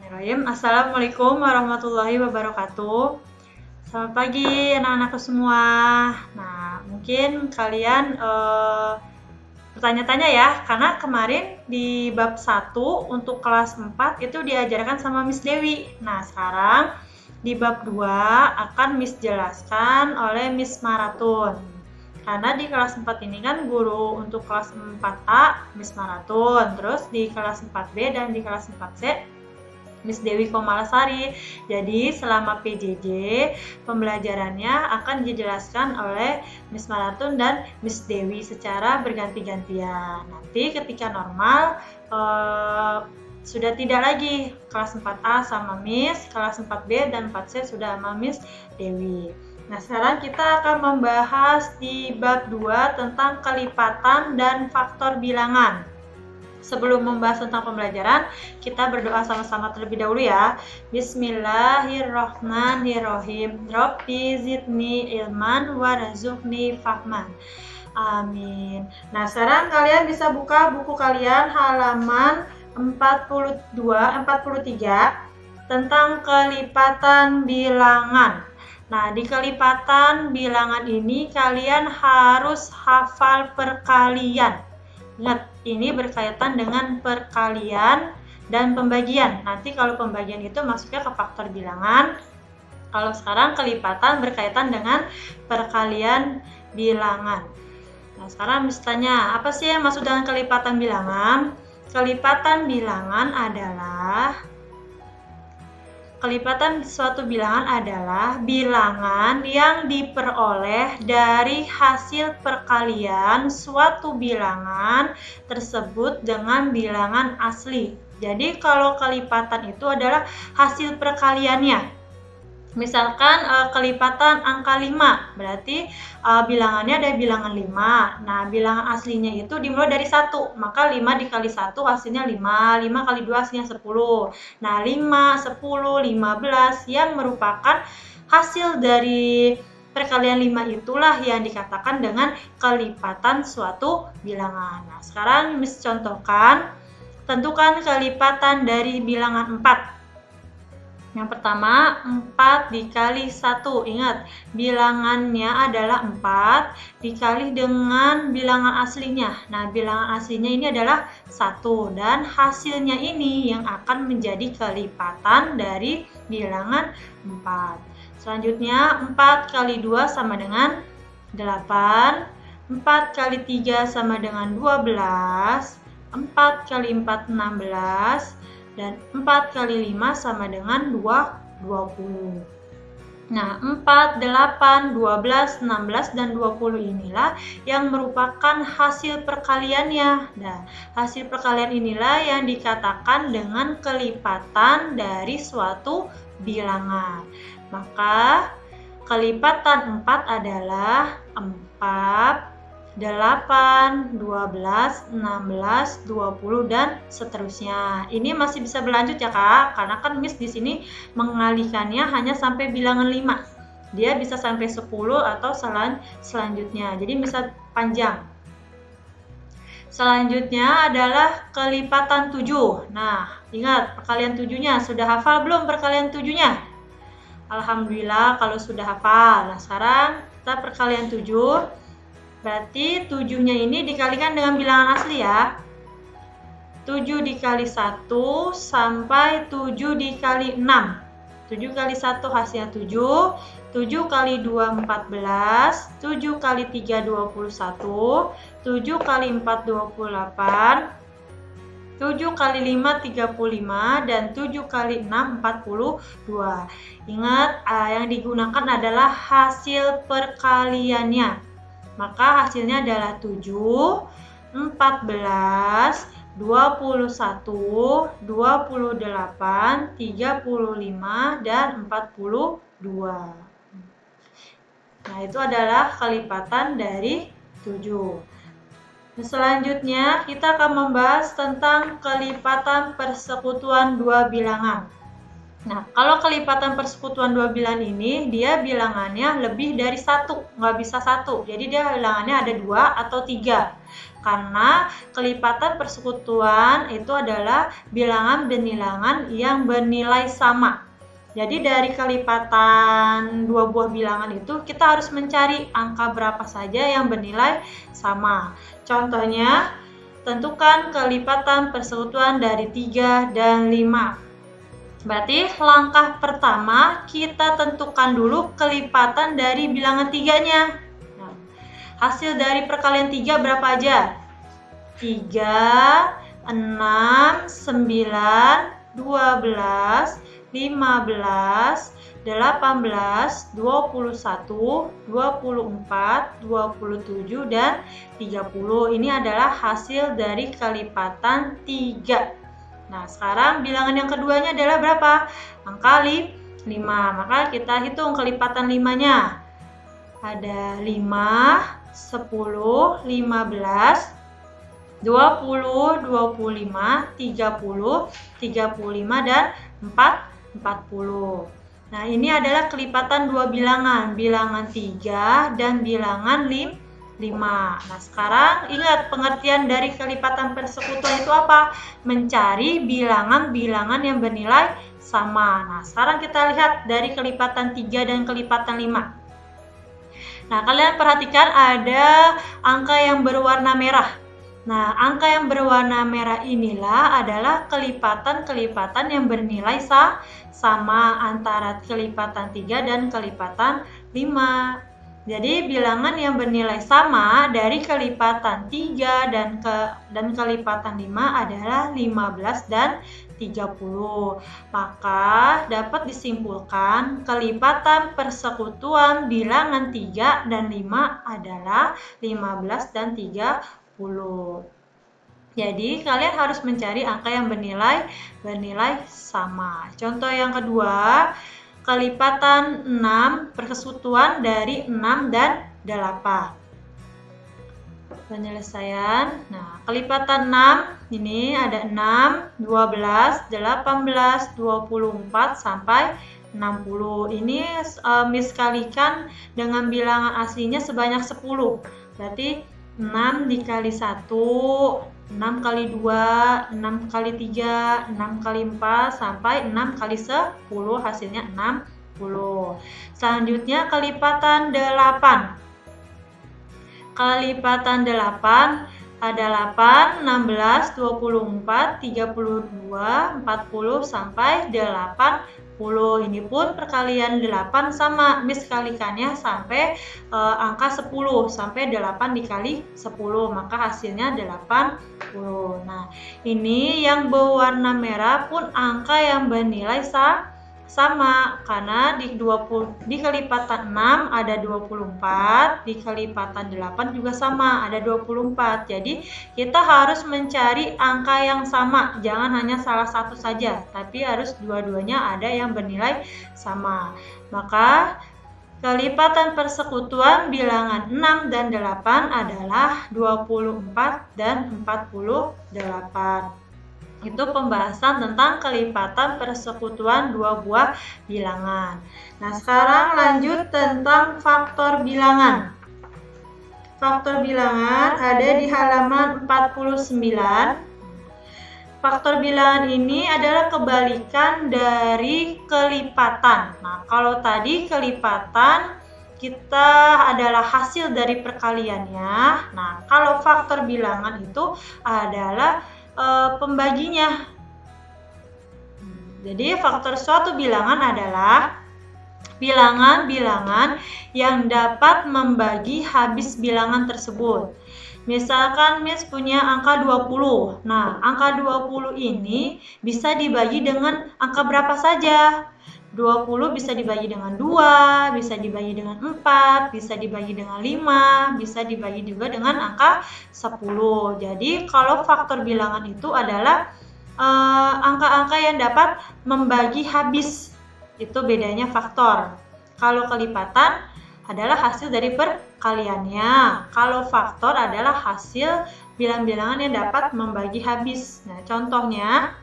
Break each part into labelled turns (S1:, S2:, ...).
S1: Bismillahirrahmanirrahim. Assalamualaikum warahmatullahi wabarakatuh. Selamat pagi anak-anakku semua. Nah, mungkin kalian bertanya-tanya ya, karena kemarin di bab 1 untuk kelas 4 itu diajarkan sama Miss Dewi. Nah, sekarang di bab 2 akan Miss jelaskan oleh Miss Maratun. Karena di kelas 4 ini kan guru untuk kelas 4A Miss Maratun, terus di kelas 4B dan di kelas 4C Miss Dewi Komalasari. Jadi selama PJJ pembelajarannya akan dijelaskan oleh Miss Maratun dan Miss Dewi secara berganti-gantian. Nanti ketika normal sudah tidak lagi kelas 4A sama Miss, kelas 4B dan 4C sudah sama Miss Dewi. Nah, sekarang kita akan membahas di bab 2 tentang kelipatan dan faktor bilangan. Sebelum membahas tentang pembelajaran, kita berdoa sama-sama terlebih dahulu ya. Bismillahirrahmanirrahim. Rabbi zidni ilman warzuqni fahman. Amin. Nah, sekarang kalian bisa buka buku kalian halaman 43 tentang kelipatan bilangan. Nah, di kelipatan bilangan ini kalian harus hafal perkalian. Ingat, ini berkaitan dengan perkalian dan pembagian. Nanti kalau pembagian itu masuknya ke faktor bilangan. Kalau sekarang kelipatan berkaitan dengan perkalian bilangan. Nah, sekarang misalnya, apa sih yang masuk dengan kelipatan bilangan? Kelipatan bilangan adalah kelipatan suatu bilangan adalah bilangan yang diperoleh dari hasil perkalian suatu bilangan tersebut dengan bilangan asli. Jadi kalau kelipatan itu adalah hasil perkaliannya. Misalkan kelipatan angka 5, berarti bilangannya ada bilangan 5. Nah, bilangan aslinya itu dimulai dari 1, maka 5 dikali 1 hasilnya 5, 5 kali 2 hasilnya 10. Nah, 5, 10, 15 yang merupakan hasil dari perkalian 5 itulah yang dikatakan dengan kelipatan suatu bilangan. Nah, sekarang Miss contohkan, tentukan kelipatan dari bilangan 4. Yang pertama, 4 dikali 1. Ingat, bilangannya adalah 4 dikali dengan bilangan aslinya. Nah, bilangan aslinya ini adalah 1. Dan hasilnya ini yang akan menjadi kelipatan dari bilangan 4. Selanjutnya, 4 kali 2 sama dengan 8. 4 kali 3 sama dengan 12. 4 kali 4, 16. Dan 4 kali 5 sama dengan 20. Nah, 4, 8, 12, 16, dan 20 inilah yang merupakan hasil perkaliannya. Nah, hasil perkalian inilah yang dikatakan dengan kelipatan dari suatu bilangan. Maka, kelipatan 4 adalah 4, 8, 12, 16, 20 dan seterusnya. Ini masih bisa berlanjut ya Kak, karena kan Miss di sini mengalihkannya hanya sampai bilangan 5. Dia bisa sampai 10 atau selanjutnya. Jadi bisa panjang. Selanjutnya adalah kelipatan 7. Nah, ingat perkalian 7-nya. Sudah hafal belum perkalian 7-nya? Alhamdulillah kalau sudah hafal. Nah, sekarang kita perkalian 7. Berarti 7-nya ini dikalikan dengan bilangan asli ya. 7 dikali 1 sampai 7 dikali 6. 7 kali 1 hasilnya 7. 7 kali 2, 14. 7 kali 3, 21. 7 kali 4, 28. 7 kali 5, 35. Dan 7 kali 6, 42. Ingat, yang digunakan adalah hasil perkaliannya. Maka hasilnya adalah 7, 14, 21, 28, 35, dan 42. Nah, itu adalah kelipatan dari 7. Selanjutnya, kita akan membahas tentang kelipatan persekutuan dua bilangan. Nah, kalau kelipatan persekutuan dua bilangan ini, dia bilangannya lebih dari 1, nggak bisa 1. Jadi dia bilangannya ada 2 atau 3. karena kelipatan persekutuan itu adalah bilangan yang bernilai sama. Jadi dari kelipatan dua buah bilangan itu kita harus mencari angka berapa saja yang bernilai sama. Contohnya, tentukan kelipatan persekutuan dari 3 dan 5. Berarti langkah pertama kita tentukan dulu kelipatan dari bilangan 3-nya. Nah, hasil dari perkalian 3 berapa aja? 3, 6, 9, 12, 15, 18, 21, 24, 27, dan 30. Ini adalah hasil dari kelipatan 3. Nah, sekarang bilangan yang keduanya adalah berapa? Angka 5. Maka kita hitung kelipatan 5-nya. Ada 5, 10, 15, 20, 25, 30, 35, dan 40. Nah, ini adalah kelipatan dua bilangan 3 dan bilangan 5. Nah, sekarang ingat pengertian dari kelipatan persekutuan itu apa? Mencari bilangan-bilangan yang bernilai sama. Nah, sekarang kita lihat dari kelipatan 3 dan kelipatan 5. Nah, kalian perhatikan ada angka yang berwarna merah. Nah, angka yang berwarna merah inilah adalah kelipatan-kelipatan yang bernilai sama antara kelipatan 3 dan kelipatan 5. Jadi, bilangan yang bernilai sama dari kelipatan 3 dan kelipatan 5 adalah 15 dan 30. Maka dapat disimpulkan kelipatan persekutuan bilangan 3 dan 5 adalah 15 dan 30. Jadi kalian harus mencari angka yang bernilai sama. Contoh yang kedua, kelipatan 6 persekutuan dari 6 dan 8. Penyelesaian. Nah, kelipatan 6 ini ada 6, 12, 18, 24 sampai 60. Ini miskalikan dengan bilangan aslinya sebanyak 10. Berarti 6 dikali 1, 6 kali 2, 6 kali 3, 6 kali 4, sampai 6 kali 10, hasilnya 60. Selanjutnya kelipatan 8. Kelipatan 8 ada 8, 16, 24, 32, 40, sampai 80. Ini pun perkalian 8 sama, miskalikannya sampai angka 10, sampai 8 dikali 10, maka hasilnya 80. Nah, ini yang berwarna merah pun angka yang bernilai sama, karena di kelipatan 6 ada 24, di kelipatan 8 juga sama, ada 24. Jadi kita harus mencari angka yang sama, jangan hanya salah satu saja, tapi harus dua-duanya ada yang bernilai sama. Maka kelipatan persekutuan bilangan 6 dan 8 adalah 24 dan 48. Itu pembahasan tentang kelipatan persekutuan dua buah bilangan. Nah, sekarang lanjut tentang faktor bilangan. Faktor bilangan ada di halaman 49. Faktor bilangan ini adalah kebalikan dari kelipatan. Nah, kalau tadi kelipatan kita adalah hasil dari perkaliannya. Nah, kalau faktor bilangan itu adalah pembaginya. Jadi faktor suatu bilangan adalah bilangan-bilangan yang dapat membagi habis bilangan tersebut. Misalkan Miss punya angka 20. Nah, angka 20 ini bisa dibagi dengan angka berapa saja? 20 bisa dibagi dengan 2, bisa dibagi dengan 4, bisa dibagi dengan 5, bisa dibagi juga dengan angka 10. Jadi kalau faktor bilangan itu adalah angka-angka yang dapat membagi habis. Itu bedanya faktor. Kalau kelipatan adalah hasil dari perkaliannya. Kalau faktor adalah hasil bilang-bilangan yang dapat membagi habis. Nah, contohnya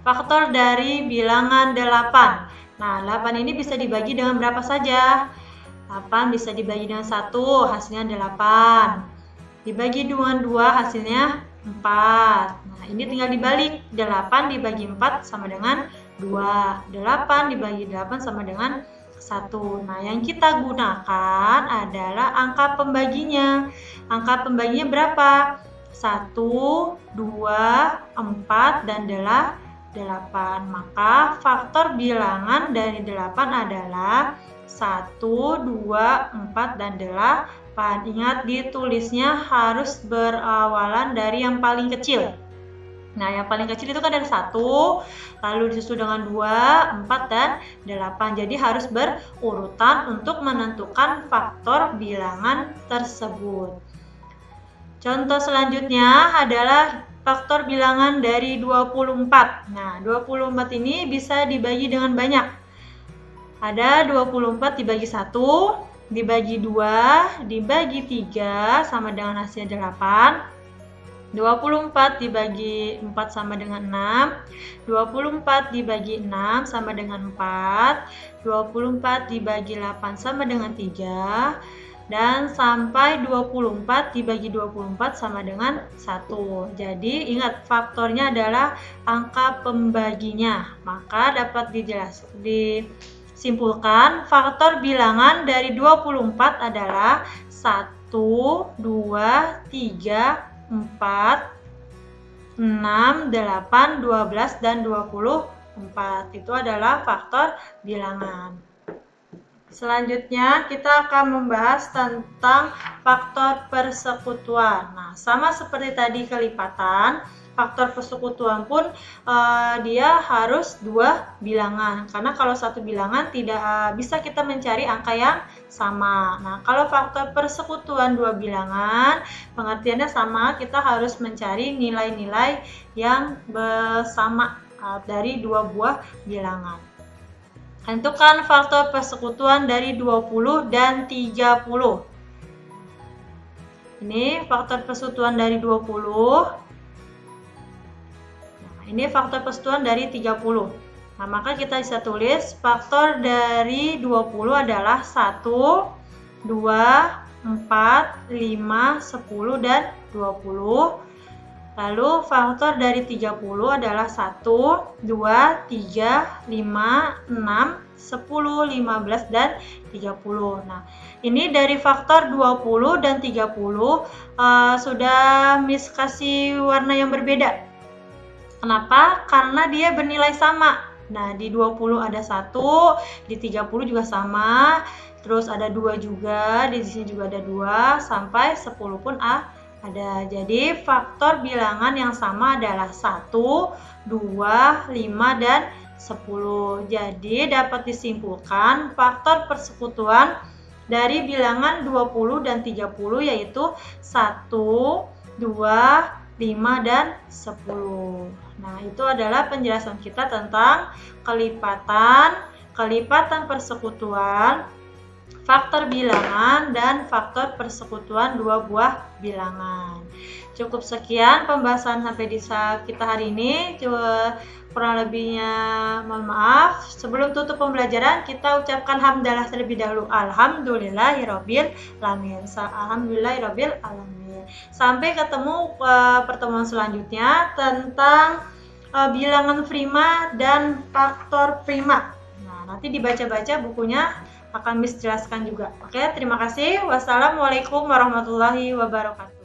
S1: faktor dari bilangan 8. Nah, 8 ini bisa dibagi dengan berapa saja? 8 bisa dibagi dengan 1, hasilnya 8. Dibagi dengan 2 hasilnya 4. Nah, ini tinggal dibalik. 8 dibagi 4 sama dengan 2. 8 dibagi 8 sama dengan 1. Nah, yang kita gunakan adalah angka pembaginya. Angka pembaginya berapa? 1, 2, 4, dan 8. Maka faktor bilangan dari 8 adalah 1, 2, 4, dan 8. Ingat, ditulisnya harus berawalan dari yang paling kecil. Nah, yang paling kecil itu kan dari 1, lalu disusul dengan 2, 4, dan 8. Jadi harus berurutan untuk menentukan faktor bilangan tersebut. Contoh selanjutnya adalah faktor bilangan dari 24. Nah, 24 ini bisa dibagi dengan banyak. Ada 24 dibagi 1, dibagi 2, dibagi 3 sama dengan hasil 8. 24 dibagi 4 sama dengan 6. 24 dibagi 6 sama dengan 4. 24 dibagi 8 sama dengan 3. Dan sampai 24 dibagi 24 sama dengan 1. Jadi ingat, faktornya adalah angka pembaginya. Maka dapat disimpulkan faktor bilangan dari 24 adalah 1, 2, 3, 4, 6, 8, 12, dan 24. Itu adalah faktor bilangan. Selanjutnya kita akan membahas tentang faktor persekutuan. Nah, sama seperti tadi kelipatan, faktor persekutuan pun dia harus 2 bilangan. Karena kalau 1 bilangan tidak bisa kita mencari angka yang sama. Nah, kalau faktor persekutuan 2 bilangan, pengertiannya sama, kita harus mencari nilai-nilai yang sama dari 2 buah bilangan. Tentukan faktor persekutuan dari 20 dan 30. Ini faktor persekutuan dari 20. Nah, ini faktor persekutuan dari 30. Nah, maka kita bisa tulis faktor dari 20 adalah 1, 2, 4, 5, 10, dan 20. Lalu faktor dari 30 adalah 1, 2, 3, 5, 6, 10, 15, dan 30. Nah, ini dari faktor 20 dan 30 sudah Miss kasih warna yang berbeda. Kenapa? Karena dia bernilai sama. Nah, di 20 ada 1, di 30 juga sama, terus ada 2 juga, di sini juga ada 2, sampai 10 pun ada. Jadi faktor bilangan yang sama adalah 1, 2, 5, dan 10. Jadi dapat disimpulkan faktor persekutuan dari bilangan 20 dan 30 yaitu 1, 2, 5, dan 10. Nah, itu adalah penjelasan kita tentang kelipatan persekutuan, faktor bilangan, dan faktor persekutuan 2 buah bilangan. Cukup sekian pembahasan sampai di kita hari ini. Kurang lebihnya mohon maaf. Sebelum tutup pembelajaran, kita ucapkan hamdalah terlebih dahulu. Alhamdulillahirabbil alamin. Alhamdulillahirabbil alamin. Sampai ketemu pertemuan selanjutnya tentang bilangan prima dan faktor prima. Nah, nanti dibaca-baca bukunya, akan Miss jelaskan juga. Oke, terima kasih. Wassalamualaikum warahmatullahi wabarakatuh.